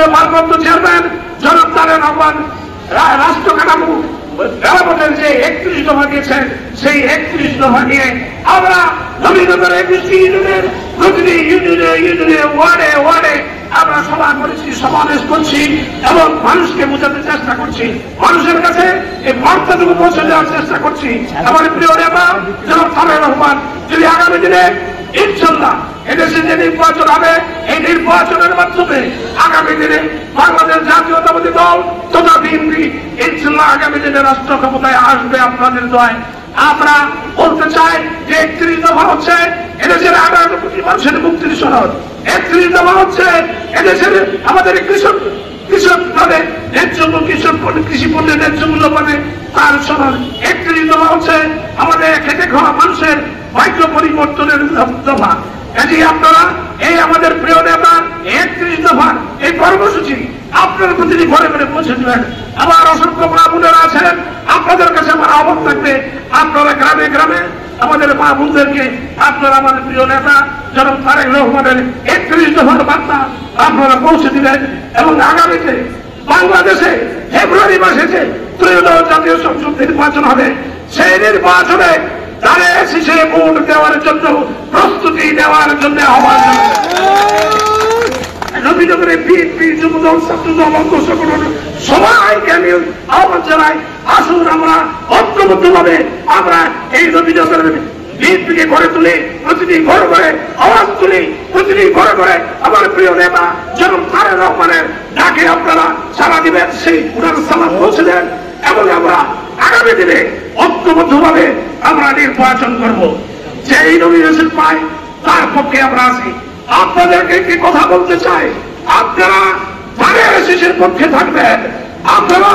মাননীয় ভারপ্রাপ্ত চেয়ারম্যান জনাব তারেক রহমান রাষ্ট্র কাঠামো মেরামতের যে 31 দফা দিয়েছেন, সেই 31 দফা নিয়ে আমরা নবীনগর 21টি ইউনিয়নের প্রতিটি ইউনিয়নে ওয়ার্ডে ওয়ার্ডে আমরা সভা করেছি, সমাবেশ করছি এবং মানুষকে বোঝাতে চেষ্টা করছি, মানুষের কাছে এই বার্তাটুকু পৌঁছে দেওয়ার চেষ্টা করছি। আমার প্রিয় নেতা জনাব তারেক রহমান যদি আগামী দিনে ইনশাল্লাহ এদেশে যে নির্বাচন হবে, এই নির্বাচনের মাধ্যমে আগামী দিনে বাংলাদেশ জাতীয়তাবাদী দল তথা বিএনপি ইনশাল্লাহ আগামী দিনে রাষ্ট্র ক্ষমতায় আসবে আপনাদের দোয়ায়। আমরা বলতে চাই যে 31 দফা হচ্ছে এদেশের 18 কোটি মানুষের মুক্তির সনদ, 31 দফা হচ্ছে এদেশের আমাদের কৃষক মানে কৃষি পণ্যের ন্যায্য মূল্য মানে তার সনদ, 31 দফা হচ্ছে আমাদের খেটে খাওয়া মানুষের ভাগ্য পরিবর্তনের দফা। কাজে আপনারা এই আমাদের প্রিয় নেতা 31 দফা এই কর্মসূচি আপনার প্রতিটি ঘরে ঘরে পৌঁছে দেবেন। আমার অসংখ্য মা বোনেরা আছেন, আপনাদের কাছে আমার আহ্বান থাকবে, আপনারা গ্রামে গ্রামে আমাদের মা বোনদেরকে আপনারা আমাদের প্রিয় নেতা জনাব তারেক রহমানের 31 দফার বার্তা আপনারা পৌঁছে দিবেন। এবং আগামীতে বাংলাদেশে ফেব্রুয়ারি মাসে যে ত্রয়োদশ জাতীয় সংসদ নির্বাচন হবে, সেই নির্বাচনে দাঁড়িয়ে এসেছে ভোট দেওয়ার জন্য প্রস্তুতি নেওয়ার জন্য আহ্বান জানাবেন। নবীনগরে বিএনপি যুবদল ছাত্রদল অঙ্গ সংগঠন সবাইকে আমি আহ্বান জানাই, আসুন আমরা ঐক্যবদ্ধ ভাবে আমরা এই নবীনগরের বিএনপিকে গড়ে তুলি, প্রতিটি ঘরে ঘরে আওয়াজ তুলি, প্রতিটি ঘরে ঘরে আমার প্রিয় নেতা জনাব তারেক রহমানের ডাকে আপনারা সারা দিবেন, সেই উনার সালাম পৌঁছে দেন এবং আমরা আগামী দিনে ঐক্যবদ্ধ ভাবে আমরা নির্বাচন করব। যেই নমিনেশন পাই তার পক্ষে আমরা আছি। আপনাদেরকে কি কথা বলতে চাই, আপনারা ধানের শীষের পক্ষে থাকবেন, আপনারা